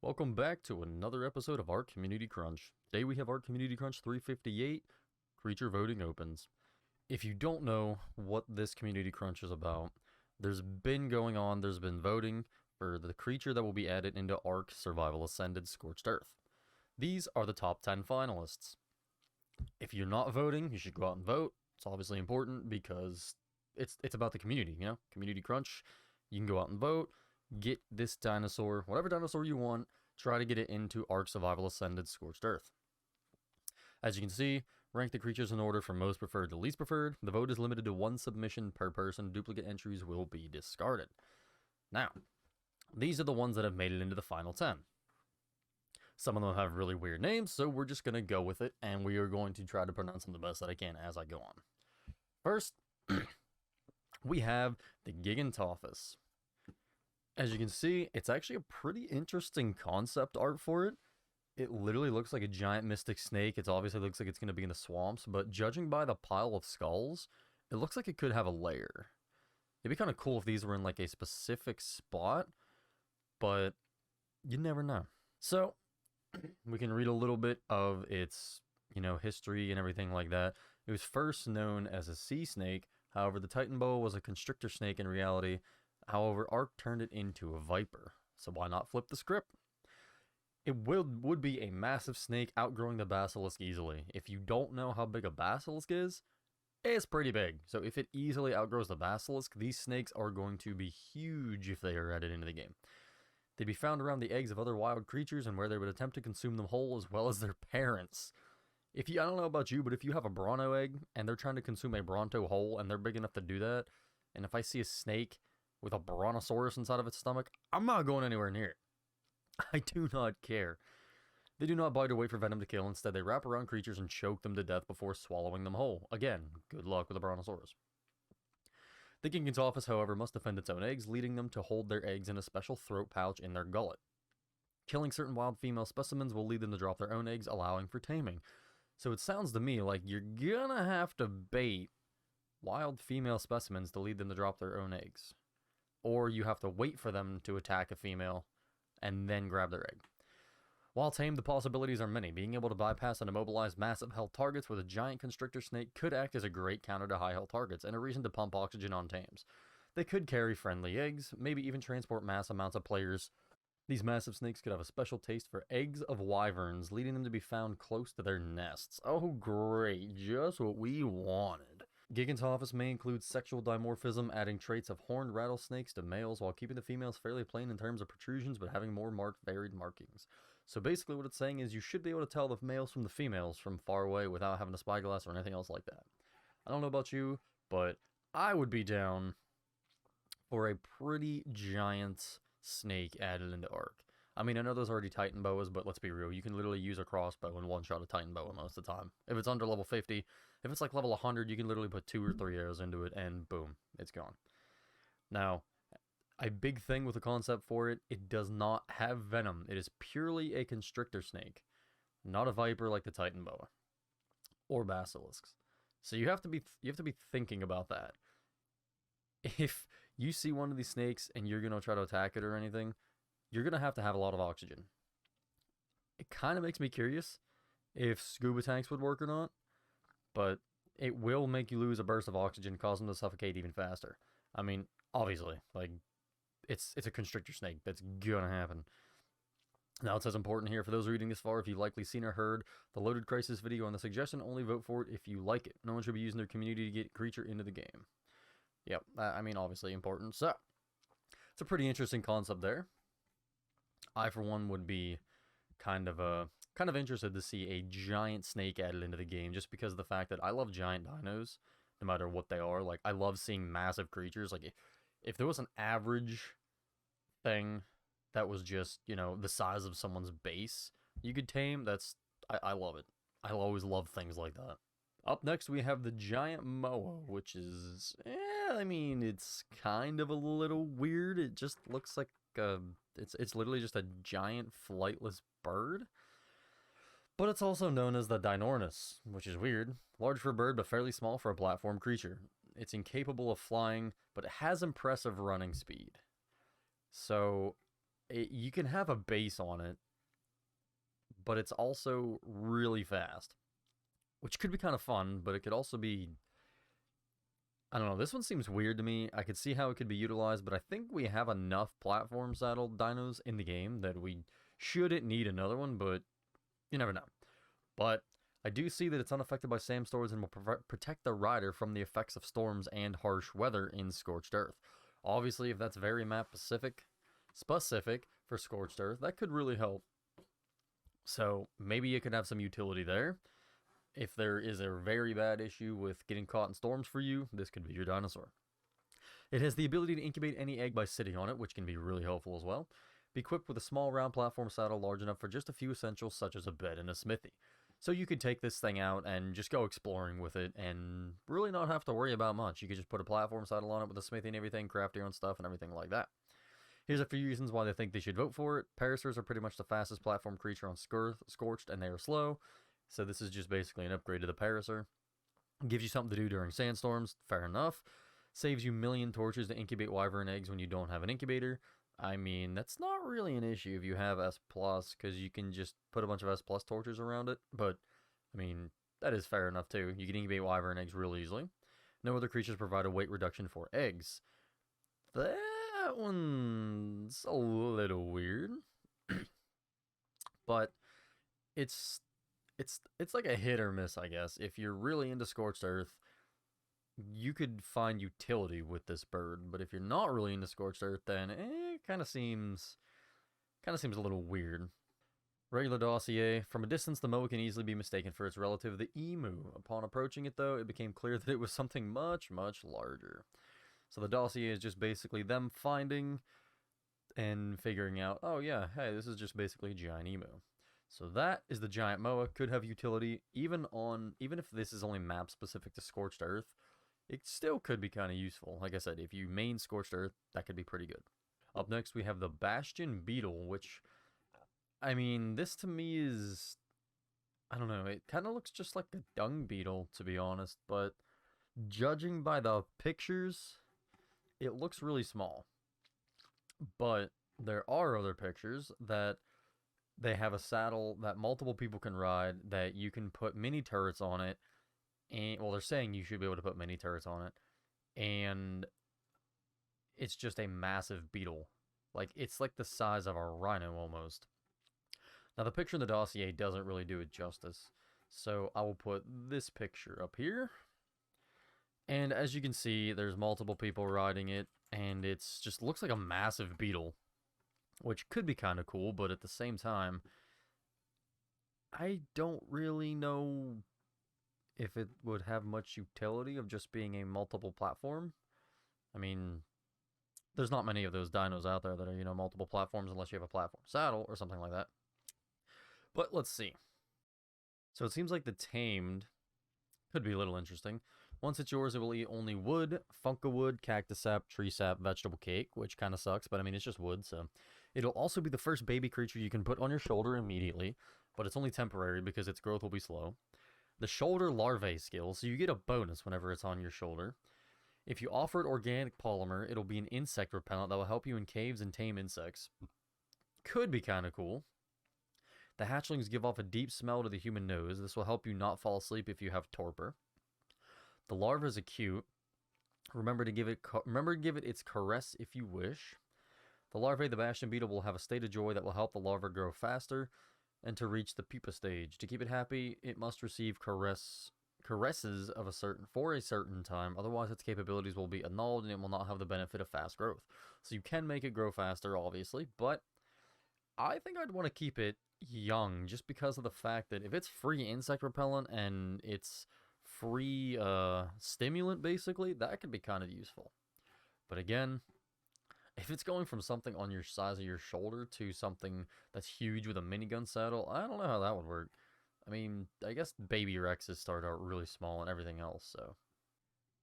Welcome back to another episode of ARK Community Crunch. Today we have ARK Community Crunch 358, Creature Voting Opens. If you don't know what this Community Crunch is about, there's been voting for the creature that will be added into ARK Survival Ascended Scorched Earth. These are the top 10 finalists. If you're not voting, you should go out and vote. It's obviously important because it's about the community, you know? Community Crunch, you can go out and vote. Get this dinosaur, whatever dinosaur you want, try to get it into ARK Survival Ascended Scorched Earth. As you can see, rank the creatures in order from most preferred to least preferred. The vote is limited to one submission per person. Duplicate entries will be discarded. Now, these are the ones that have made it into the final 10. Some of them have really weird names, so we're just going to go with it, and we are going to try to pronounce them the best that I can as I go on. First, we have the Giganotosaurus. As you can see, it's actually a pretty interesting concept art for it. It literally looks like a giant mystic snake. It obviously looks like it's going to be in the swamps, but judging by the pile of skulls, it looks like it could have a lair. It'd be kind of cool if these were in like a specific spot, but you never know. So, we can read a little bit of its, history and everything like that. It was first known as a sea snake. However, the Titan boa was a constrictor snake in reality. However, ARK turned it into a viper, so why not flip the script? It would be a massive snake outgrowing the basilisk easily. If you don't know how big a basilisk is, it's pretty big. So if it easily outgrows the basilisk, these snakes are going to be huge if they are added into the game. They'd be found around the eggs of other wild creatures and where they would attempt to consume them whole as well as their parents. I don't know about you, but if you have a Bronto egg and they're trying to consume a Bronto whole and they're big enough to do that, and if I see a snake with a brontosaurus inside of its stomach, I'm not going anywhere near it. I do not care. They do not bite or wait for venom to kill. Instead, they wrap around creatures and choke them to death before swallowing them whole. Again, good luck with a brontosaurus. The Giganotosaurus, however, must defend its own eggs, leading them to hold their eggs in a special throat pouch in their gullet. Killing certain wild female specimens will lead them to drop their own eggs, allowing for taming. So it sounds to me like you're gonna have to bait wild female specimens to lead them to drop their own eggs. Or you have to wait for them to attack a female and then grab their egg. While tamed, the possibilities are many. Being able to bypass and immobilize massive health targets with a giant constrictor snake could act as a great counter to high health targets and a reason to pump oxygen on tames. They could carry friendly eggs, maybe even transport mass amounts of players. These massive snakes could have a special taste for eggs of wyverns, leading them to be found close to their nests. Oh great, just what we wanted. Giganotosaurus may include sexual dimorphism, adding traits of horned rattlesnakes to males while keeping the females fairly plain in terms of protrusions but having more varied markings. So basically what it's saying is you should be able to tell the males from the females from far away without having a spyglass or anything else like that. I don't know about you, but I would be down for a pretty giant snake added into ARK. I mean, I know there's already Titan boas, but let's be real. You can literally use a crossbow and one-shot a Titan boa most of the time. If it's under level 50, if it's like level 100, you can literally put 2 or 3 arrows into it, and boom, it's gone. Now, a big thing with the concept for it, it does not have venom. It is purely a constrictor snake, not a viper like the Titan boa or basilisks. So you have to be thinking about that. If you see one of these snakes and you're gonna try to attack it or anything, you're going to have a lot of oxygen. It kind of makes me curious if scuba tanks would work or not, but it will make you lose a burst of oxygen, cause them to suffocate even faster. I mean, obviously, like, it's a constrictor snake. That's going to happen. Now, it says important here, for those reading this far, if you've likely seen or heard the Loaded Crisis video on the suggestion, only vote for it if you like it. No one should be using their community to get creature into the game. Yep, I mean, obviously important. So, it's a pretty interesting concept there. I, for one, would be kind of interested to see a giant snake added into the game, just because of the fact that I love giant dinos, no matter what they are. Like, I love seeing massive creatures. Like, if there was an average thing that was just, the size of someone's base you could tame, I love it. I always love things like that. Up next, we have the giant moa, which is, it's kind of a little weird. It just looks like it's literally just a giant flightless bird. But it's also known as the Dinornis, which is weird. Large for a bird, but fairly small for a platform creature. It's incapable of flying, but it has impressive running speed. So you can have a base on it, but it's also really fast, which could be kind of fun, but it could also be, I don't know, this one seems weird to me. I could see how it could be utilized, but I think we have enough platform saddled dinos in the game that we shouldn't need another one, but you never know. But I do see that it's unaffected by sandstorms and will protect the rider from the effects of storms and harsh weather in Scorched Earth. Obviously, if that's very map specific for Scorched Earth, that could really help. So maybe it could have some utility there. If there is a very bad issue with getting caught in storms for you, this could be your dinosaur. It has the ability to incubate any egg by sitting on it, which can be really helpful as well. Be equipped with a small round platform saddle large enough for just a few essentials such as a bed and a smithy. So you could take this thing out and just go exploring with it and really not have to worry about much. You could just put a platform saddle on it with a smithy and everything, craft your own stuff and everything like that. Here's a few reasons why they think they should vote for it. Parasaurs are pretty much the fastest platform creature on Scorched, and they are slow. So this is just basically an upgrade to the Parasaur. Gives you something to do during sandstorms, fair enough. Saves you million torches to incubate wyvern eggs when you don't have an incubator. I mean, that's not really an issue if you have S+, because you can just put a bunch of S+ torches around it. But, I mean, that is fair enough too. You can incubate wyvern eggs real easily. No other creatures provide a weight reduction for eggs. That one's a little weird. But it's like a hit or miss, I guess. If you're really into Scorched Earth, you could find utility with this bird. But if you're not really into Scorched Earth, then it kind of seems a little weird. Regular dossier. From a distance, the moa can easily be mistaken for its relative, the emu. Upon approaching it, though, it became clear that it was something much, much larger. So the dossier is just basically them finding and figuring out, oh yeah, hey, this is just basically a giant emu. So that is the giant moa. Could have utility even if this is only map specific to Scorched Earth, it still could be kind of useful. Like I said, if you main Scorched Earth, that could be pretty good. Up next, we have the Bastion Beetle, which, I mean, this to me is, I don't know, it kind of looks just like a dung beetle, to be honest, but judging by the pictures, it looks really small. But there are other pictures that they have a saddle that multiple people can ride, that you can put mini turrets on it, and, well, they're saying you should be able to put mini turrets on it, and it's just a massive beetle. Like, it's like the size of a rhino almost. Now, the picture in the dossier doesn't really do it justice, so I will put this picture up here. And as you can see, there's multiple people riding it, and it's just looks like a massive beetle, which could be kind of cool, but at the same time, I don't really know if it would have much utility of just being a multiple platform. I mean, there's not many of those dinos out there that are, you know, multiple platforms unless you have a platform saddle or something like that. But let's see. So it seems like the Tamed could be a little interesting. Once it's yours, it will eat only wood, funka wood, cactus sap, tree sap, vegetable cake, which kind of sucks, but I mean, it's just wood, so. It'll also be the first baby creature you can put on your shoulder immediately, but it's only temporary because its growth will be slow. The shoulder larvae skill, so you get a bonus whenever it's on your shoulder. If you offer it organic polymer, it'll be an insect repellent that will help you in caves and tame insects. Could be kind of cool. The hatchlings give off a deep smell to the human nose. This will help you not fall asleep if you have torpor. The larva is acute. Remember to give it its caress if you wish. The larvae, the Bastion Beetle, will have a state of joy that will help the larva grow faster and to reach the pupa stage. To keep it happy, it must receive caresses of for a certain time. Otherwise, its capabilities will be annulled and it will not have the benefit of fast growth. So you can make it grow faster, obviously, but I think I'd want to keep it young just because of the fact that if it's free insect repellent and it's free stimulant, basically, that could be kind of useful. But again, if it's going from something on your size of your shoulder to something that's huge with a minigun saddle, I don't know how that would work. I mean, I guess baby Rexes start out really small and everything else, so.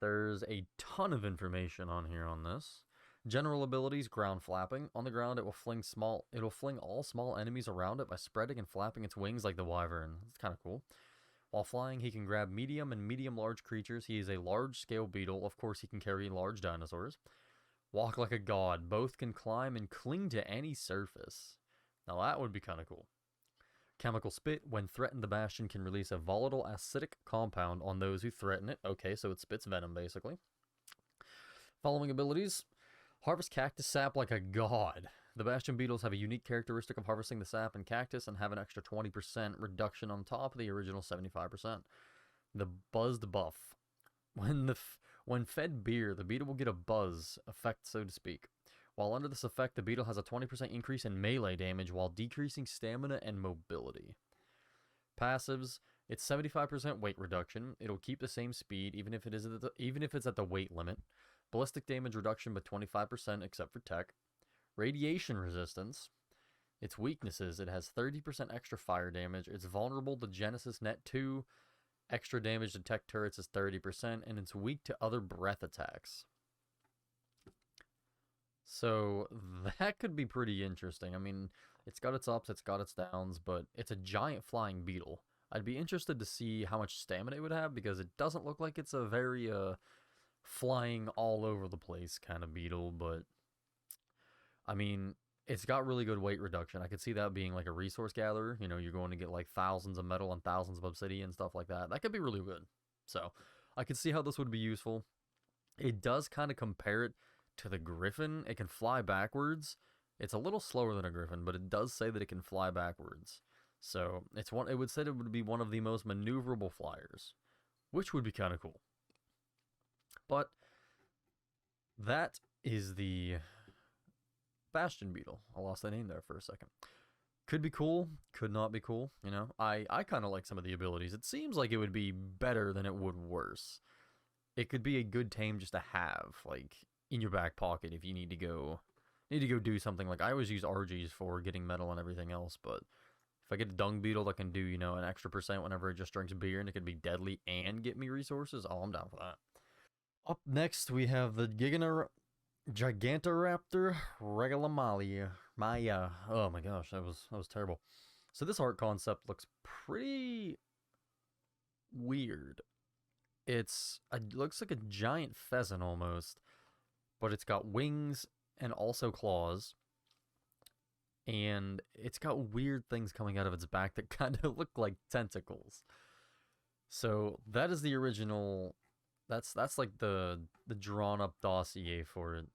There's a ton of information on here on this. General abilities, ground flapping. On the ground, it'll fling all small enemies around it by spreading and flapping its wings like the wyvern. It's kind of cool. While flying, he can grab medium and medium-large creatures. He is a large-scale beetle. Of course, he can carry large dinosaurs. Walk like a god. Both can climb and cling to any surface. Now that would be kind of cool. Chemical Spit. When threatened, the Bastion can release a volatile acidic compound on those who threaten it. Okay, so it spits venom, basically. Following abilities. Harvest Cactus Sap like a god. The Bastion Beetles have a unique characteristic of harvesting the sap and cactus and have an extra 20% reduction on top of the original 75%. The Buzzed Buff. When fed beer, the beetle will get a buzz effect, so to speak. While under this effect, the beetle has a 20% increase in melee damage while decreasing stamina and mobility. Passives, it's 75% weight reduction. It'll keep the same speed even if it's at the weight limit. Ballistic damage reduction by 25% except for tech. Radiation resistance. Its weaknesses, it has 30% extra fire damage. It's vulnerable to Genesis Net 2. Extra damage to tech turrets is 30%, and it's weak to other breath attacks. So that could be pretty interesting. I mean, it's got its ups, it's got its downs, but it's a giant flying beetle. I'd be interested to see how much stamina it would have, because it doesn't look like it's a very flying all over the place kind of beetle, but I mean, it's got really good weight reduction. I could see that being like a resource gatherer. You know, you're going to get like thousands of metal and thousands of obsidian and stuff like that. That could be really good. So I could see how this would be useful. It does kind of compare it to the griffin. It can fly backwards. It's a little slower than a griffin, but it does say that it can fly backwards. So it would say it would be one of the most maneuverable flyers, which would be kind of cool. But that is the Bastion Beetle. I lost the name there for a second. Could be cool, could not be cool, you know. I kind of like some of the abilities. It seems like it would be better than it would worse. It could be a good tame just to have, like, in your back pocket if you need to go do something. Like, I always use RGs for getting metal and everything else, but if I get a dung beetle that can do, you know, an extra % whenever it just drinks beer and it could be deadly and get me resources, oh, I'm down for that. Up next, we have the Gigantoraptor Regalamalia. Oh my gosh, that was terrible. So this art concept looks pretty weird. It looks like a giant pheasant almost, but it's got wings and also claws. And it's got weird things coming out of its back that kind of look like tentacles. So that is the original. That's like the drawn up dossier for it.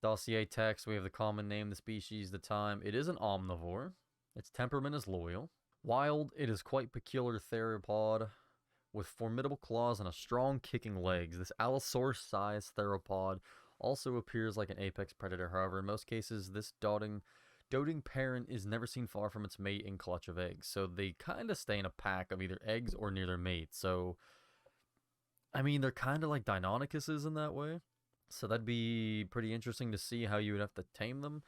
Dossier text, we have the common name, the species, the time. It is an omnivore. Its temperament is loyal. Wild, it is quite peculiar theropod with formidable claws and a strong kicking legs. This Allosaurus-sized theropod also appears like an apex predator. However, in most cases, this doting parent is never seen far from its mate in clutch of eggs. So they kind of stay in a pack of either eggs or near their mate. So I mean, they're kind of like Deinonychuses in that way. So that'd be pretty interesting to see how you would have to tame them.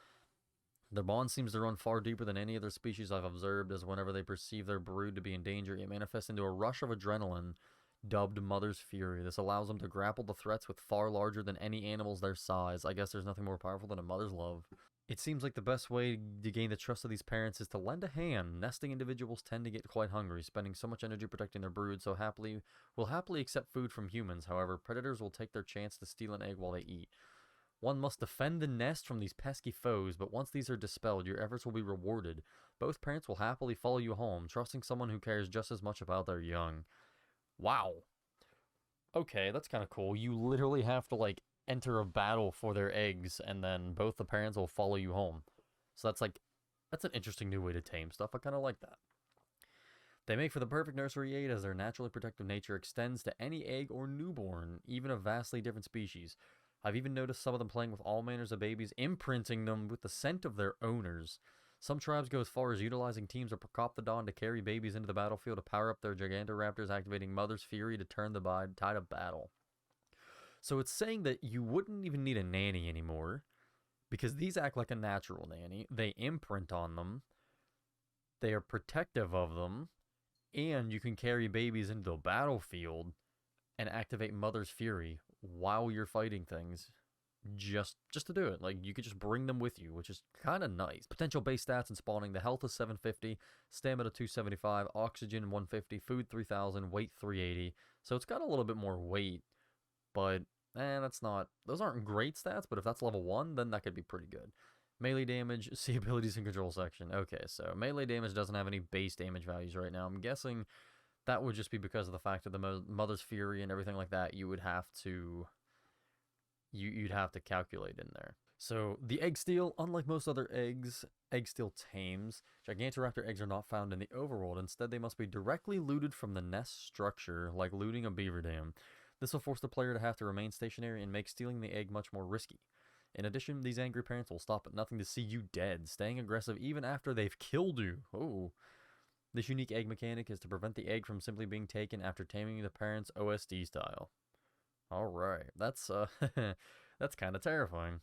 Their bond seems to run far deeper than any other species I've observed, as whenever they perceive their brood to be in danger, it manifests into a rush of adrenaline, dubbed Mother's Fury. This allows them to grapple the threats with far larger than any animals their size. I guess there's nothing more powerful than a mother's love. It seems like the best way to gain the trust of these parents is to lend a hand. Nesting individuals tend to get quite hungry, spending so much energy protecting their brood, so will happily accept food from humans. However, predators will take their chance to steal an egg while they eat. One must defend the nest from these pesky foes, but once these are dispelled, your efforts will be rewarded. Both parents will happily follow you home, trusting someone who cares just as much about their young. Wow. Okay, that's kind of cool. You literally have to, like, enter a battle for their eggs, and then both the parents will follow you home. So that's an interesting new way to tame stuff. I kind of like that. They make for the perfect nursery aid, as their naturally protective nature extends to any egg or newborn, even of vastly different species. I've even noticed some of them playing with all manners of babies, imprinting them with the scent of their owners. Some tribes go as far as utilizing teams of Procoptodon to carry babies into the battlefield to power up their Gigantoraptors, activating Mother's Fury to turn the tide of battle. So it's saying that you wouldn't even need a nanny anymore, because these act like a natural nanny. They imprint on them, they are protective of them, and you can carry babies into the battlefield and activate Mother's Fury while you're fighting things, just to do it. Like, you could just bring them with you, which is kind of nice. Potential base stats and spawning: the health is 750, stamina 275, oxygen 150, food 3000, weight 380. So it's got a little bit more weight, but that's not, those aren't great stats, but if that's level 1, then that could be pretty good. Melee damage, see abilities and control section. Okay, so melee damage doesn't have any base damage values right now. I'm guessing that would just be because of the fact of the Mother's Fury and everything like that. You would have to, you'd have to calculate in there. So the egg steal, unlike most other eggs, egg steal tames. Gigantoraptor eggs are not found in the overworld. Instead, they must be directly looted from the nest structure, like looting a beaver dam. This will force the player to have to remain stationary and make stealing the egg much more risky. In addition, these angry parents will stop at nothing to see you dead, staying aggressive even after they've killed you. Oh. This unique egg mechanic is to prevent the egg from simply being taken after taming the parents OSD style. Alright, that's that's kind of terrifying.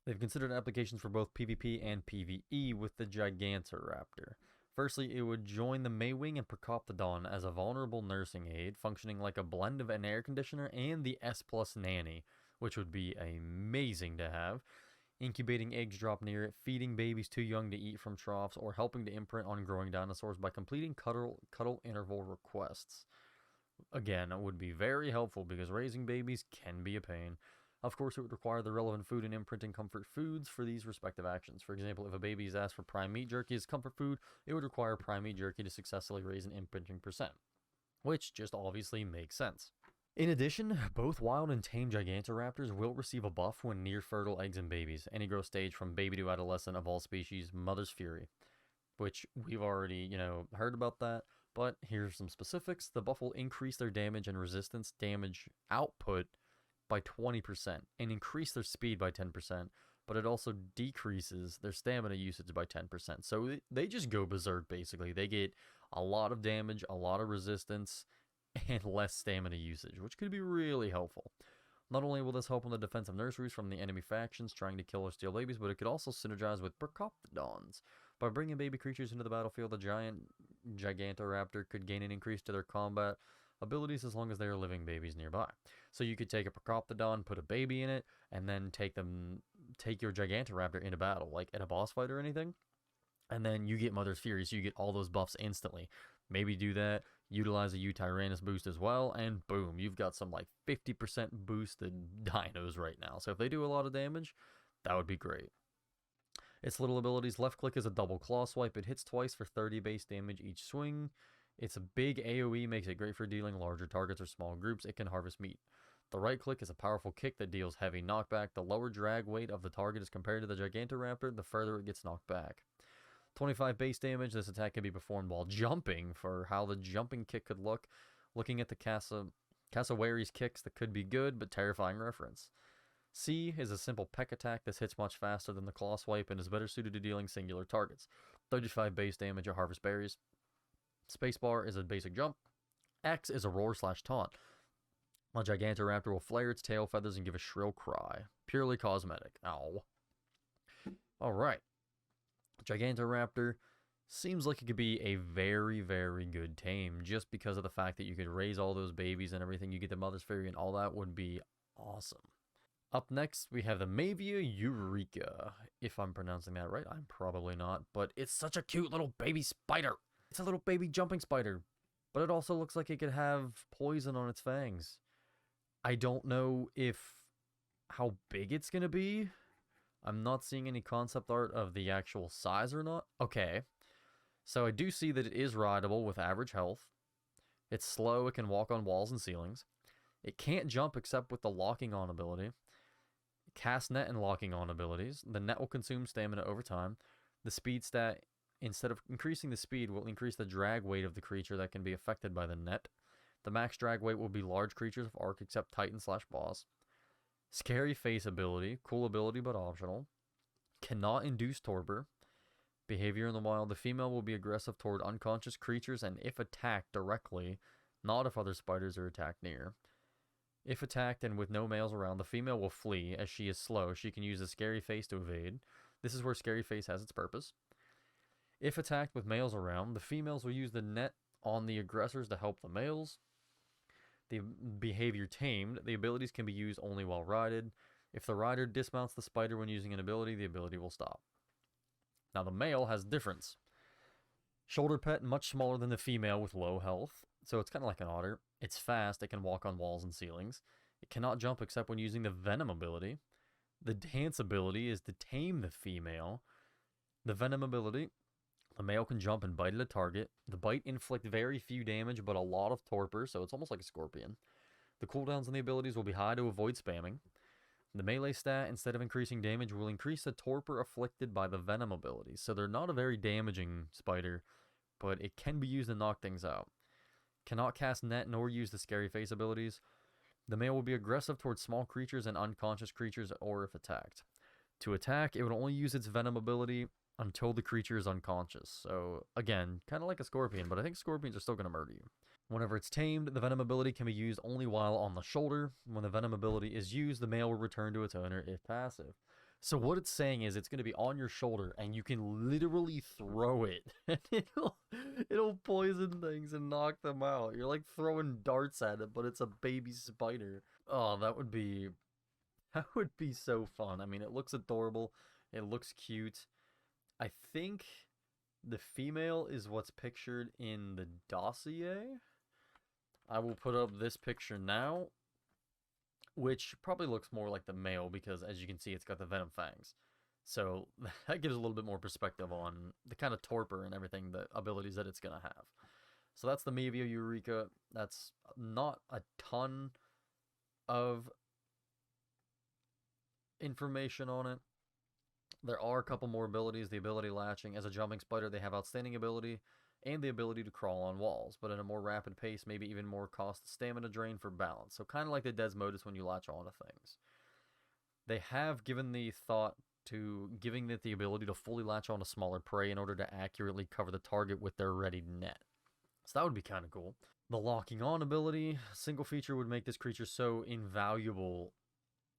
They've considered applications for both PvP and PvE with the Gigantoraptor. Firstly, it would join the Maywing and Procoptodon as a vulnerable nursing aid, functioning like a blend of an air conditioner and the S+ nanny, which would be amazing to have. Incubating eggs drop near it, feeding babies too young to eat from troughs, or helping to imprint on growing dinosaurs by completing cuddle interval requests. Again, it would be very helpful because raising babies can be a pain. Of course, it would require the relevant food and imprinting comfort foods for these respective actions. For example, if a baby is asked for prime meat jerky as comfort food, it would require prime meat jerky to successfully raise an imprinting percent, which just obviously makes sense. In addition, both wild and tame Gigantoraptors will receive a buff when near fertile eggs and babies, any growth stage from baby to adolescent of all species, Mother's Fury, which we've already, heard about that, but here's some specifics. The buff will increase their damage and resistance damage output by 20% and increase their speed by 10%, but it also decreases their stamina usage by 10%. So they just go berserk, basically. They get a lot of damage, a lot of resistance, and less stamina usage, which could be really helpful. Not only will this help on the defense of nurseries from the enemy factions trying to kill or steal babies, but it could also synergize with Procoptodons. By bringing baby creatures into the battlefield, the giant Gigantoraptor could gain an increase to their combat abilities as long as they are living babies nearby. So you could take a Procoptodon, put a baby in it, and then take your Gigantoraptor into battle, like at a boss fight or anything. And then you get Mother's Fury, so you get all those buffs instantly. Maybe do that, utilize a Tyrannus boost as well, and boom, you've got some like 50% boosted dinos right now. So if they do a lot of damage, that would be great. Its little abilities, left click is a double claw swipe. It hits twice for 30 base damage each swing. Its a big AoE makes it great for dealing larger targets or small groups. It can harvest meat. The right click is a powerful kick that deals heavy knockback. The lower drag weight of the target is compared to the Gigantoraptor, the further it gets knocked back. 25 base damage. This attack can be performed while jumping. For how the jumping kick could look, looking at the Cassawary's kicks, that could be good, but terrifying reference. C is a simple peck attack. This hits much faster than the claw swipe and is better suited to dealing singular targets. 35 base damage at harvest berries. Spacebar is a basic jump. X is a roar/taunt. A Gigantoraptor will flare its tail feathers and give a shrill cry. Purely cosmetic. Ow. Alright. Gigantoraptor seems like it could be a very, very good tame just because of the fact that you could raise all those babies and everything. You get the Mother's Fury and all that would be awesome. Up next, we have the Maviaeurus. If I'm pronouncing that right, I'm probably not, but it's such a cute little baby spider. It's a little baby jumping spider, but it also looks like it could have poison on its fangs. I don't know how big it's going to be. I'm not seeing any concept art of the actual size or not. Okay, so I do see that it is rideable with average health. It's slow, it can walk on walls and ceilings. It can't jump except with the locking on ability. Cast net and locking on abilities. The net will consume stamina over time. The speed stat, instead of increasing the speed, will increase the drag weight of the creature that can be affected by the net. The max drag weight will be large creatures of ARK except Titan/boss. Scary face ability, cool ability but optional. Cannot induce torpor. Behavior in the wild, the female will be aggressive toward unconscious creatures and if attacked directly, not if other spiders are attacked near. If attacked and with no males around, the female will flee. As she is slow, she can use a scary face to evade. This is where scary face has its purpose. If attacked with males around, the females will use the net on the aggressors to help the males. The behavior tamed. The abilities can be used only while rided. If the rider dismounts the spider when using an ability, the ability will stop. Now the male has difference. Shoulder pet, much smaller than the female with low health. So it's kind of like an otter. It's fast. It can walk on walls and ceilings. It cannot jump except when using the venom ability. The dance ability is to tame the female. The venom ability, the male can jump and bite at a target. The bite inflict very few damage, but a lot of torpor, so it's almost like a scorpion. The cooldowns on the abilities will be high to avoid spamming. The melee stat, instead of increasing damage, will increase the torpor afflicted by the venom ability. So they're not a very damaging spider, but it can be used to knock things out. Cannot cast net nor use the scary face abilities. The male will be aggressive towards small creatures and unconscious creatures or if attacked. To attack, it would only use its venom ability until the creature is unconscious. So again, kind of like a scorpion, but I think scorpions are still going to murder you. Whenever it's tamed, the venom ability can be used only while on the shoulder. When the venom ability is used, the male will return to its owner if passive. So what it's saying is it's going to be on your shoulder, and you can literally throw it, and it'll poison things and knock them out. You're like throwing darts at it, but it's a baby spider. Oh, that would be so fun. I mean, it looks adorable. It looks cute. I think the female is what's pictured in the dossier. I will put up this picture now, which probably looks more like the male because, as you can see, it's got the venom fangs. So that gives a little bit more perspective on the kind of torpor and everything, the abilities that it's going to have. So that's the Maviaeurus. That's not a ton of information on it. There are a couple more abilities. The ability latching. As a jumping spider, they have outstanding ability and the ability to crawl on walls, but at a more rapid pace, maybe even more cost stamina drain for balance. So kind of like the Desmodus when you latch onto things. They have given the thought to giving it the ability to fully latch onto smaller prey in order to accurately cover the target with their ready net. So that would be kind of cool. The locking on ability, single feature would make this creature so invaluable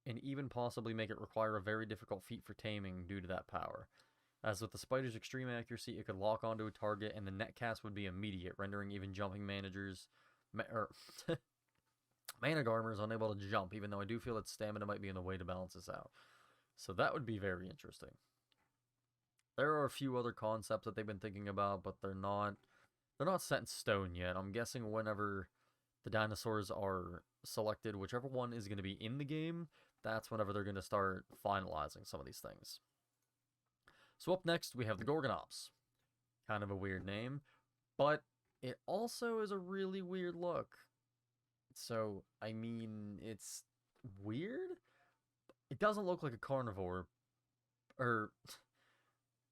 and even possibly make it require a very difficult feat for taming due to that power. As with the spider's extreme accuracy, it could lock onto a target, and the net cast would be immediate, rendering even jumping managers, mana garmers unable to jump, even though I do feel that stamina might be in the way to balance this out. So that would be very interesting. There are a few other concepts that they've been thinking about, but they're not set in stone yet. I'm guessing whenever the dinosaurs are selected, whichever one is going to be in the game, that's whenever they're going to start finalizing some of these things. So up next, we have the Gorgonops. Kind of a weird name, but it also is a really weird look. So, I mean, it's weird. It doesn't look like a carnivore. Or,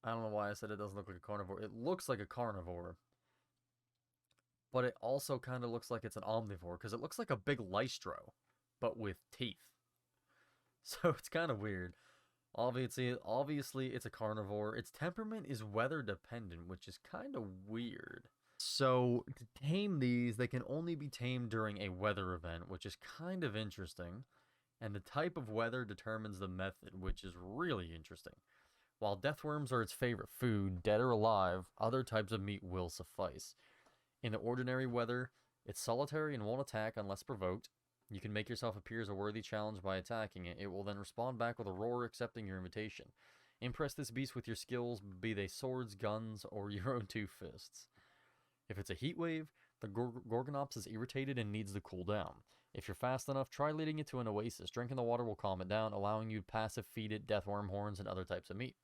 I don't know why I said it doesn't look like a carnivore. It looks like a carnivore. But it also kind of looks like it's an omnivore, because it looks like a big lystro, but with teeth. So it's kind of weird. Obviously, it's a carnivore. Its temperament is weather dependent, which is kind of weird. So to tame these, they can only be tamed during a weather event, which is kind of interesting. And the type of weather determines the method, which is really interesting. While deathworms are its favorite food, dead or alive, other types of meat will suffice. In the ordinary weather, it's solitary and won't attack unless provoked. You can make yourself appear as a worthy challenge by attacking it. It will then respond back with a roar accepting your invitation. Impress this beast with your skills, be they swords, guns, or your own two fists. If it's a heat wave, the Gorgonops is irritated and needs to cool down. If you're fast enough, try leading it to an oasis. Drinking the water will calm it down, allowing you to passive feed it deathworm horns and other types of meat.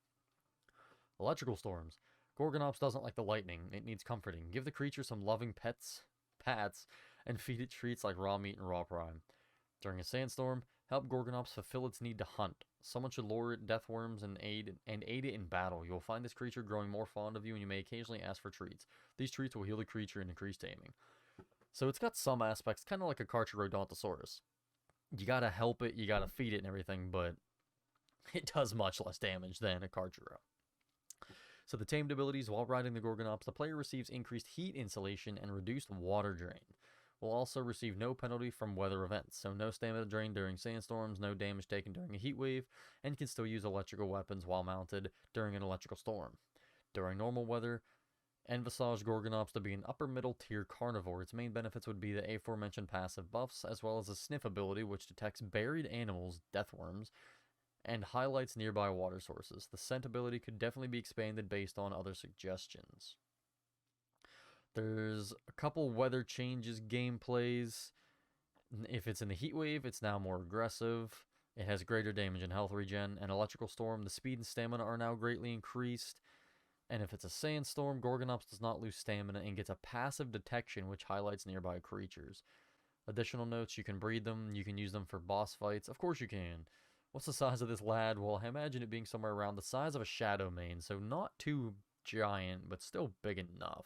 Electrical storms. Gorgonops doesn't like the lightning. It needs comforting. Give the creature some loving pats, and feed it treats like raw meat and raw prime. During a sandstorm, help Gorgonops fulfill its need to hunt. Someone should lure it deathworms and aid it in battle. You will find this creature growing more fond of you, and you may occasionally ask for treats. These treats will heal the creature and increase taming. So it's got some aspects, kind of like a Giganotosaurus. You gotta help it, you gotta feed it and everything, but it does much less damage than a Giganotosaurus. So the tamed abilities, while riding the Gorgonops, the player receives increased heat insulation and reduced water drain. Will also receive no penalty from weather events, so no stamina drain during sandstorms, no damage taken during a heat wave, and can still use electrical weapons while mounted during an electrical storm. During normal weather, envisage Gorgonops to be an upper middle tier carnivore. Its main benefits would be the aforementioned passive buffs, as well as a sniff ability which detects buried animals, deathworms, and highlights nearby water sources. The scent ability could definitely be expanded based on other suggestions. There's a couple weather changes gameplays. If it's in the heat wave, it's now more aggressive. It has greater damage and health regen. And electrical storm, the speed and stamina are now greatly increased. And if it's a sandstorm, Gorgonops does not lose stamina and gets a passive detection which highlights nearby creatures. Additional notes, you can breed them, you can use them for boss fights. Of course you can. What's the size of this lad? Well, I imagine it being somewhere around the size of a Shadow Mane, so not too giant, but still big enough.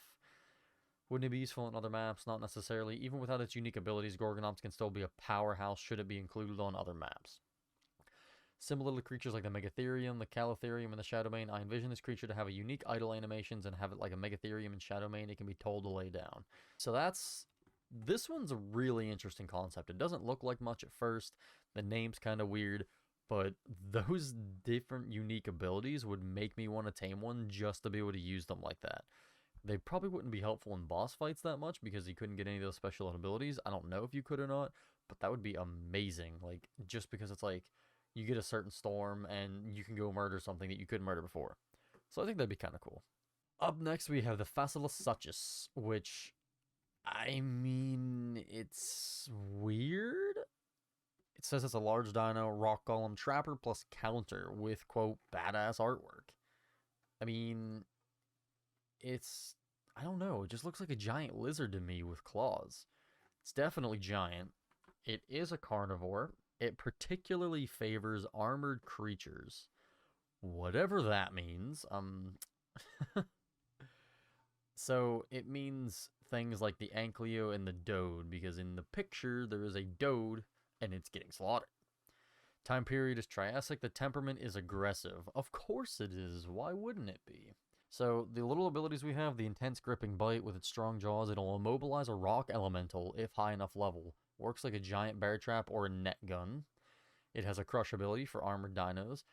Wouldn't it be useful on other maps? Not necessarily. Even without its unique abilities, Gorgonops can still be a powerhouse should it be included on other maps. Similar to creatures like the Megatherium, the Calotherium, and the Shadowmane, I envision this creature to have a unique idle animations and have it like a Megatherium and Shadowmane it can be told to lay down. So this one's a really interesting concept. It doesn't look like much at first. The name's kind of weird, but those different unique abilities would make me want to tame one just to be able to use them like that. They probably wouldn't be helpful in boss fights that much because you couldn't get any of those special abilities. I don't know if you could or not, but that would be amazing. Like, just because it's like, you get a certain storm and you can go murder something that you couldn't murder before. So I think that'd be kind of cool. Up next, we have the Felcosuchus, which, I mean, it's weird. It says it's a large dino, rock golem trapper plus counter with, quote, badass artwork. I mean, I don't know, it just looks like a giant lizard to me with claws. It's definitely giant. It is a carnivore. It particularly favors armored creatures. Whatever that means. So it means things like the Ankylo and the Dode, because in the picture there is a Dode and it's getting slaughtered. Time period is Triassic. The temperament is aggressive. Of course it is. Why wouldn't it be? So the little abilities we have, the intense gripping bite with its strong jaws, it'll immobilize a rock elemental if high enough level. Works like a giant bear trap or a net gun. It has a crush ability for armored dinos.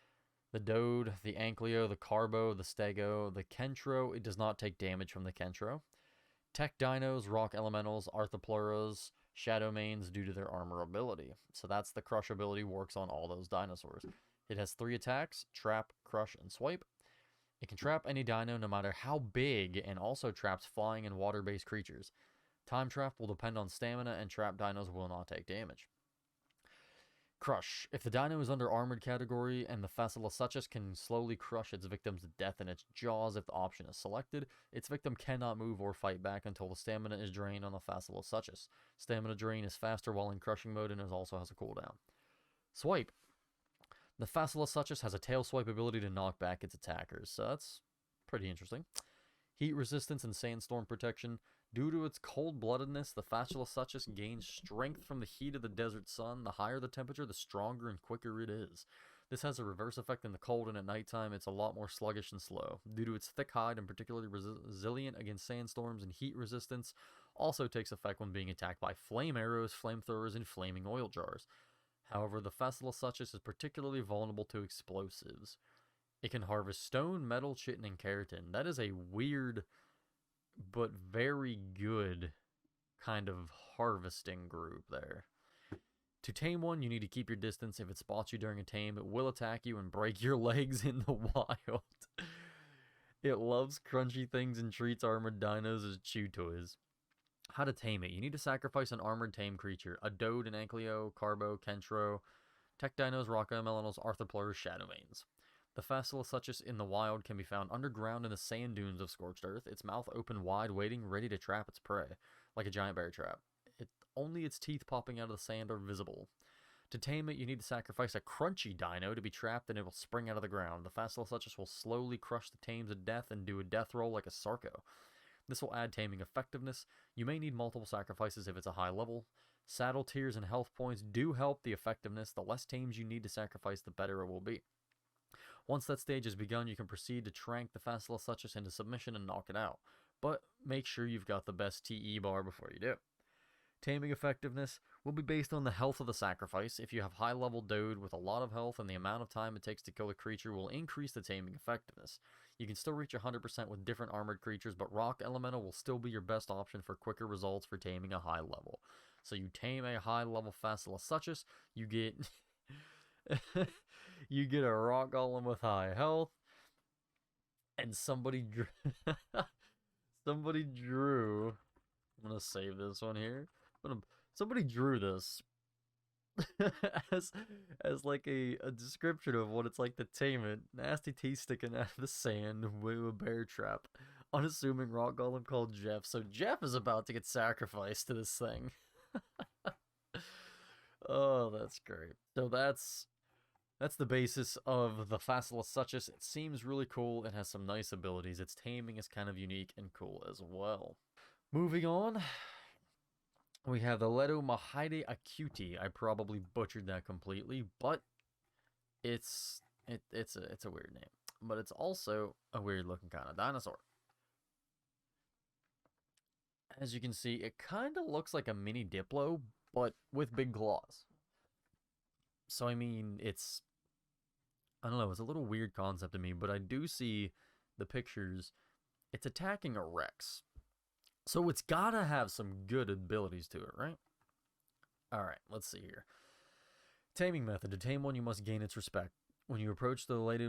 The Dode, the Ankylo, the Carbo, the Stego, the Kentro, it does not take damage from the Kentro. Tech dinos, rock elementals, Arthropluras, Shadow Manes due to their armor ability. So that's the crush ability, works on all those dinosaurs. It has 3 attacks, trap, crush, and swipe. It can trap any dino no matter how big, and also traps flying and water-based creatures. Time trap will depend on stamina, and trap dinos will not take damage. Crush. If the dino is under armored category and the Felcosuchus can slowly crush its victims to death in its jaws if the option is selected, its victim cannot move or fight back until the stamina is drained on the Felcosuchus. Stamina drain is faster while in crushing mode and it also has a cooldown. Swipe. The Felcosuchus has a tail swipe ability to knock back its attackers, so that's pretty interesting. Heat resistance and sandstorm protection. Due to its cold-bloodedness, the Felcosuchus gains strength from the heat of the desert sun. The higher the temperature, the stronger and quicker it is. This has a reverse effect in the cold, and at nighttime it's a lot more sluggish and slow. Due to its thick hide and particularly resilient against sandstorms, and heat resistance also takes effect when being attacked by flame arrows, flamethrowers, and flaming oil jars. However, the Felcosuchus is particularly vulnerable to explosives. It can harvest stone, metal, chitin, and keratin. That is a weird but very good kind of harvesting group there. To tame one, you need to keep your distance. If it spots you during a tame, it will attack you and break your legs in the wild. It loves crunchy things and treats armored dinos as chew toys. How to tame it. You need to sacrifice an armored tame creature. A Dode, an Ankylo, Carbo, Kentro, Tech Dinos, Rock Elementals, Arthropluras, Shadowmanes. The Felcosuchus in the wild can be found underground in the sand dunes of Scorched Earth, its mouth open wide, waiting, ready to trap its prey, like a giant bear trap. Only its teeth popping out of the sand are visible. To tame it, you need to sacrifice a crunchy dino to be trapped and it will spring out of the ground. The Felcosuchus will slowly crush the tames to death and do a death roll like a Sarco. This will add taming effectiveness. You may need multiple sacrifices if it's a high level. Saddle tiers and health points do help the effectiveness. The less tames you need to sacrifice, the better it will be. Once that stage has begun, you can proceed to trank the Felcosuchus into submission and knock it out. But make sure you've got the best TE bar before you do. Taming effectiveness will be based on the health of the sacrifice. If you have high level Dode with a lot of health, and the amount of time it takes to kill a creature will increase the taming effectiveness. You can still reach 100% with different armored creatures, but Rock Elemental will still be your best option for quicker results for taming a high level. So you tame a high level Felcosuchus, you get you get a Rock Golem with high health, and somebody drew I'm gonna save this one here. I'm gonna Somebody drew this as as like a description of what it's like to tame it. Nasty teeth sticking out of the sand with a bear trap. Unassuming rock golem called Jeff. So Jeff is about to get sacrificed to this thing. Oh, that's great. So that's the basis of the Felcosuchus. It seems really cool. It has some nice abilities. Its taming is kind of unique and cool as well. Moving on, we have the Maviaeurus. I probably butchered that completely, but it's a weird name. But it's also a weird looking kind of dinosaur. As you can see, it kind of looks like a mini Diplo, but with big claws. So I mean, I don't know, it's a little weird concept to me, but I do see the pictures. It's attacking a Rex. So it's gotta have some good abilities to it, right? Alright, let's see here. Taming method. To tame one, you must gain its respect. When you approach the lady,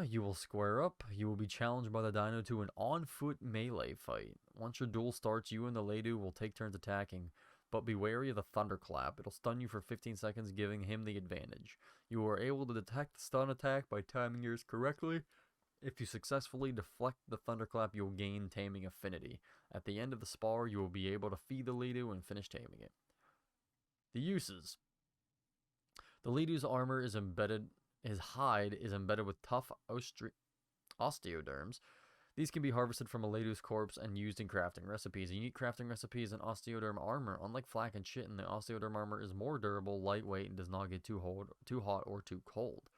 you will square up. You will be challenged by the dino to an on-foot melee fight. Once your duel starts, you and the lady will take turns attacking. But be wary of the thunderclap. It'll stun you for 15 seconds, giving him the advantage. You are able to detect the stun attack by timing yours correctly. If you successfully deflect the thunderclap, you'll gain taming affinity. At the end of the spar, you will be able to feed the Lido and finish taming it. The uses. The Lido's armor is embedded, his hide is embedded with tough osteoderms. These can be harvested from a Lido's corpse and used in crafting recipes. Unique crafting recipes and osteoderm armor. Unlike flak and chitin, the osteoderm armor is more durable, lightweight, and does not get too hot or too cold.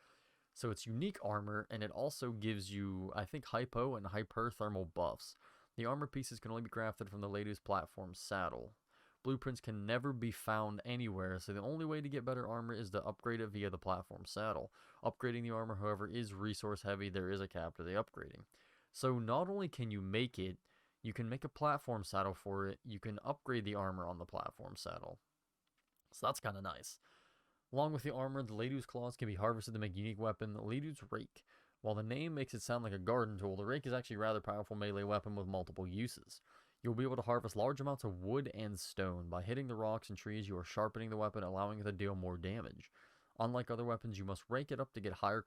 So it's unique armor, and it also gives you, I think, hypo and hyperthermal buffs. The armor pieces can only be crafted from the Lido's platform saddle. Blueprints can never be found anywhere, so the only way to get better armor is to upgrade it via the platform saddle. Upgrading the armor, however, is resource heavy. There is a cap to the upgrading. So not only can you make it, you can make a platform saddle for it. You can upgrade the armor on the platform saddle. So that's kind of nice. Along with the armor, the Lido's claws can be harvested to make a unique weapon, the Lido's rake. While the name makes it sound like a garden tool, the rake is actually a rather powerful melee weapon with multiple uses. You'll be able to harvest large amounts of wood and stone. By hitting the rocks and trees, you are sharpening the weapon, allowing it to deal more damage. Unlike other weapons, you must rake it up to get higher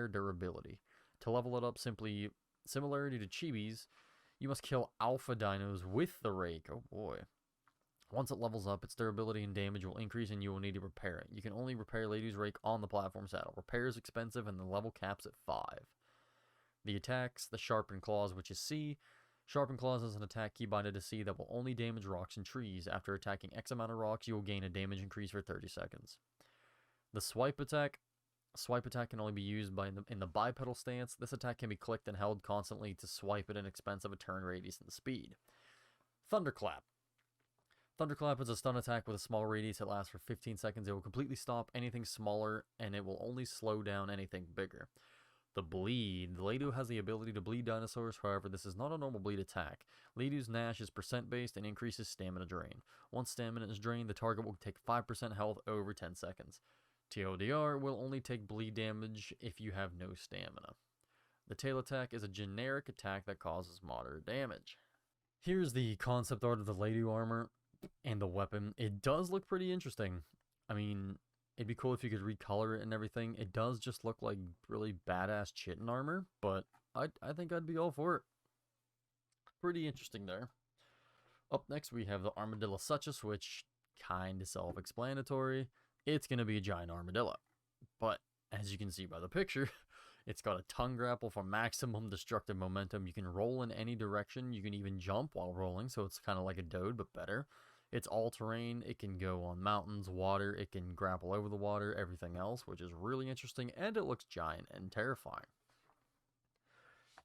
durability. To level it up, similarity to chibis, you must kill alpha dinos with the rake. Oh boy. Once it levels up, its durability and damage will increase and you will need to repair it. You can only repair Lido's rake on the platform saddle. Repair is expensive and the level caps at 5. The attacks, the sharpened claws, which is C. Sharpened claws is an attack key binded to C that will only damage rocks and trees. After attacking X amount of rocks, you will gain a damage increase for 30 seconds. The swipe attack. Swipe attack can only be used in the bipedal stance. This attack can be clicked and held constantly to swipe at an expense of a turn radius and speed. Thunderclap. Thunderclap is a stun attack with a small radius. It lasts for 15 seconds. It will completely stop anything smaller, and it will only slow down anything bigger. The bleed. The Lido has the ability to bleed dinosaurs, however, this is not a normal bleed attack. Lido's Nash is percent-based and increases stamina drain. Once stamina is drained, the target will take 5% health over 10 seconds. TLDR will only take bleed damage if you have no stamina. The tail attack is a generic attack that causes moderate damage. Here's the concept art of the Lido armor and the weapon. It does look pretty interesting. I mean, it'd be cool if you could recolor it and everything. It does just look like really badass chitin armor, but I think I'd be all for it. Pretty interesting there. Up next, we have the Armadillosuchus, which kind of self-explanatory. It's going to be a giant armadillo. But as you can see by the picture, it's got a tongue grapple for maximum destructive momentum. You can roll in any direction. You can even jump while rolling, so it's kind of like a Dode, but better. It's all-terrain. It can go on mountains, water. It can grapple over the water, everything else, which is really interesting, and it looks giant and terrifying.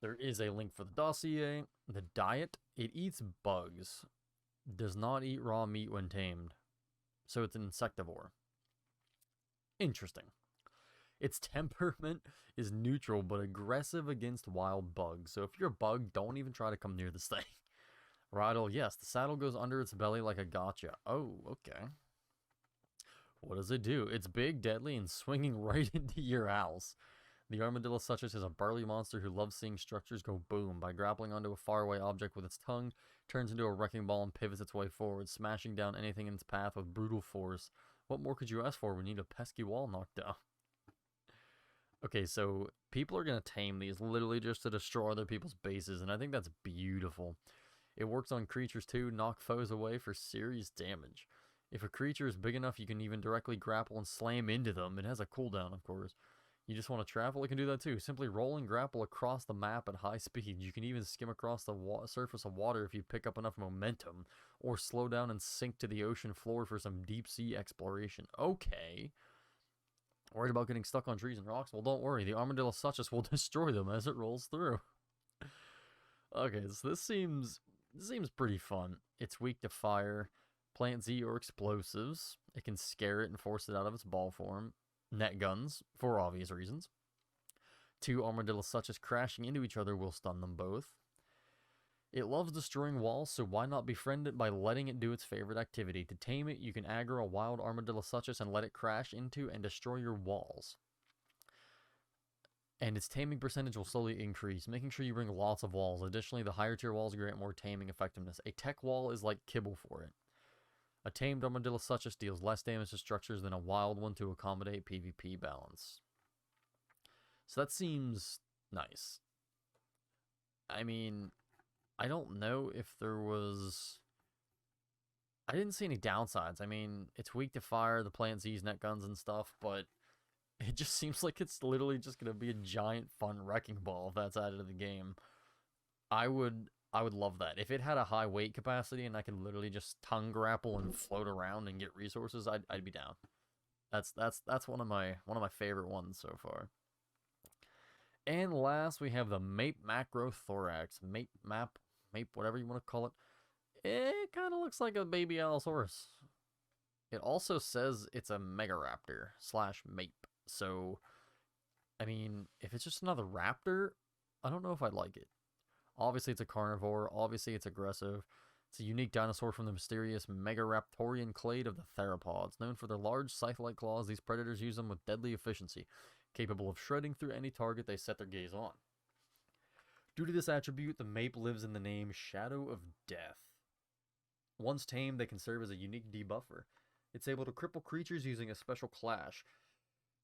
There is a link for the dossier. The diet, it eats bugs. Does not eat raw meat when tamed. So it's an insectivore. Interesting. Its temperament is neutral but aggressive against wild bugs. So if you're a bug, don't even try to come near this thing. Rydell, yes, the saddle goes under its belly like a gotcha. Oh, okay. What does it do? It's big, deadly, and swinging right into your house. The Armadillosuchus is a burly monster who loves seeing structures go boom. By grappling onto a faraway object with its tongue, turns into a wrecking ball and pivots its way forward, smashing down anything in its path with brutal force. What more could you ask for when you need a pesky wall knocked down? Okay, so people are going to tame these literally just to destroy other people's bases, and I think that's beautiful. It works on creatures too, knock foes away for serious damage. If a creature is big enough, you can even directly grapple and slam into them. It has a cooldown, of course. You just want to travel, it can do that too. Simply roll and grapple across the map at high speed. You can even skim across the surface of water if you pick up enough momentum, or slow down and sink to the ocean floor for some deep sea exploration. Okay. Worried about getting stuck on trees and rocks? Well, don't worry. The Armadillosuchus will destroy them as it rolls through. Okay, so this seems pretty fun. It's weak to fire, plant Z or explosives. It can scare it and force it out of its ball form. Net guns, for obvious reasons. 2 Armadillosuchus crashing into each other will stun them both. It loves destroying walls, so why not befriend it by letting it do its favorite activity? To tame it, you can aggro a wild Armadillosuchus and let it crash into and destroy your walls. And its taming percentage will slowly increase, making sure you bring lots of walls. Additionally, the higher tier walls grant more taming effectiveness. A tech wall is like kibble for it. A tamed Armadillosuchus deals less damage to structures than a wild one to accommodate PvP balance. So that seems nice. I mean, I don't know if there was... I didn't see any downsides. I mean, it's weak to fire, the plant Z's, net guns and stuff, but it just seems like it's literally just going to be a giant fun wrecking ball if that's added to the game. I would love that. If it had a high weight capacity and I could literally just tongue grapple and float around and get resources, I'd be down. That's one of my favorite ones so far. And last, we have the Mape Macro Thorax. Mape, whatever you want to call it. It kind of looks like a baby Allosaurus. It also says it's a Megaraptor / Mape. So, I mean, if it's just another raptor, I don't know if I'd like it. Obviously, it's a carnivore. Obviously, it's aggressive. It's a unique dinosaur from the mysterious Megaraptorian clade of the theropods. Known for their large scythe-like claws, these predators use them with deadly efficiency, capable of shredding through any target they set their gaze on. Due to this attribute, the Mape lives in the name Shadow of Death. Once tamed, they can serve as a unique debuffer. It's able to cripple creatures using a special clash.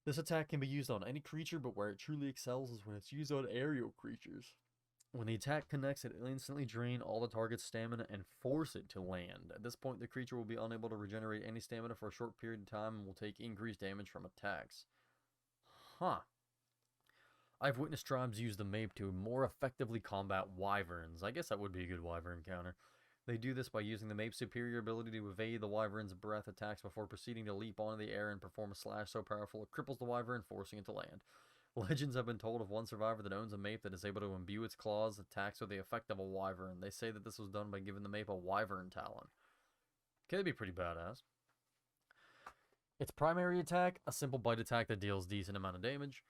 This attack can be used on any creature, but where it truly excels is when it's used on aerial creatures. When the attack connects, it will instantly drain all the target's stamina and force it to land. At this point, the creature will be unable to regenerate any stamina for a short period of time and will take increased damage from attacks. Huh. I've witnessed tribes use the Mape to more effectively combat wyverns. I guess that would be a good wyvern counter. They do this by using the Mape's superior ability to evade the wyvern's breath attacks before proceeding to leap onto the air and perform a slash so powerful it cripples the wyvern, forcing it to land. Legends have been told of one survivor that owns a Mape that is able to imbue its claws attacks with the effect of a wyvern. They say that this was done by giving the Mape a wyvern talon. Okay, that'd be pretty badass. Its primary attack, a simple bite attack that deals decent amount of damage.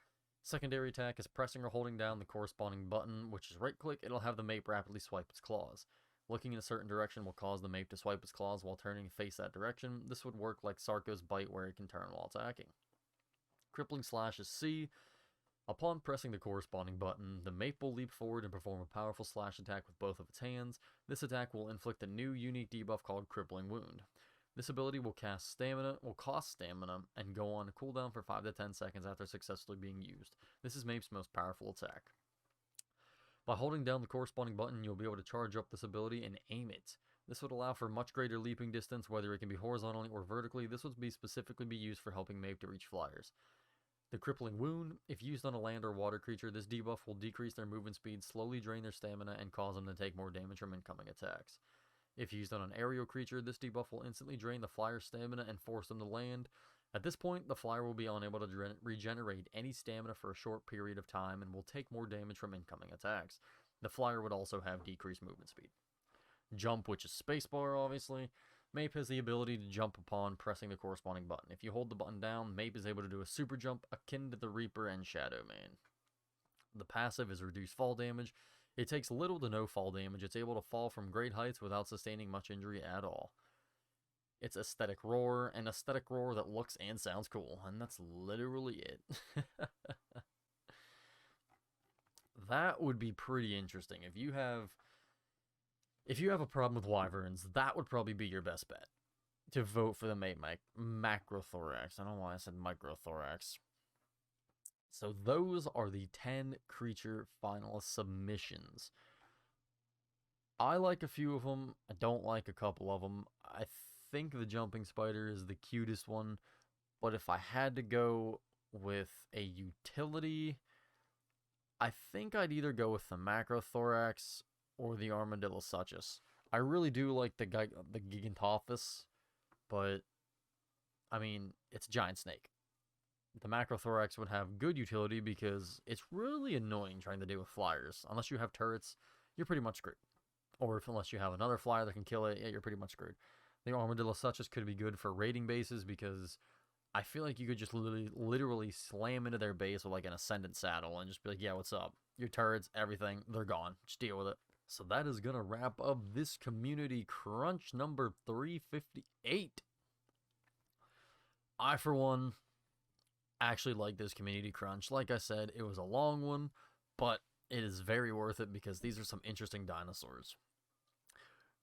Secondary attack is pressing or holding down the corresponding button, which is right click. It'll have the Mape rapidly swipe its claws. Looking in a certain direction will cause the Mape to swipe its claws while turning to face that direction. This would work like Sarco's bite where it can turn while attacking. Crippling slash is C. Upon pressing the corresponding button, the Mape will leap forward and perform a powerful slash attack with both of its hands. This attack will inflict a new unique debuff called Crippling Wound. This ability will cost stamina, and go on a cooldown for 5 to 10 seconds after successfully being used. This is Mape's most powerful attack. By holding down the corresponding button, you'll be able to charge up this ability and aim it. This would allow for much greater leaping distance, whether it can be horizontally or vertically. This would specifically be used for helping Mape to reach flyers. The Crippling Wound, if used on a land or water creature, this debuff will decrease their movement speed, slowly drain their stamina, and cause them to take more damage from incoming attacks. If used on an aerial creature, this debuff will instantly drain the flyer's stamina and force them to land. At this point, the flyer will be unable to regenerate any stamina for a short period of time and will take more damage from incoming attacks. The flyer would also have decreased movement speed. Jump, which is spacebar, obviously. Mape has the ability to jump upon pressing the corresponding button. If you hold the button down, Mape is able to do a super jump akin to the Reaper and Shadow Man. The passive is reduced fall damage. It takes little to no fall damage. It's able to fall from great heights without sustaining much injury at all. It's Aesthetic Roar, an aesthetic roar that looks and sounds cool, and that's literally it. That would be pretty interesting. If you have a problem with wyverns, that would probably be your best bet to vote for the macrothorax. I don't know why I said microthorax. So those are the 10 creature finalist submissions. I like a few of them. I don't like a couple of them. I think the jumping spider is the cutest one. But if I had to go with a utility, I think I'd either go with the macrothorax or the Armadillosuchus. I really do like the Giganotosaurus, but I mean, it's a giant snake. The macrothorax would have good utility because it's really annoying trying to deal with flyers. Unless you have turrets, you're pretty much screwed. Or unless you have another flyer that can kill it, yeah, you're pretty much screwed. The Armadillosuchus could be good for raiding bases because I feel like you could just literally slam into their base with like an Ascended saddle and just be like, yeah, what's up? Your turrets, everything, they're gone. Just deal with it. So that is going to wrap up this community crunch number 358. I, for one, actually like this community crunch. Like I said, it was a long one, but it is very worth it because these are some interesting dinosaurs.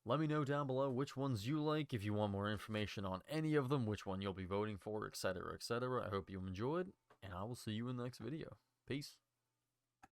Let me know down below which ones you like, if you want more information on any of them, which one you'll be voting for, etc., etc. I hope you enjoyed, and I will see you in the next video. Peace.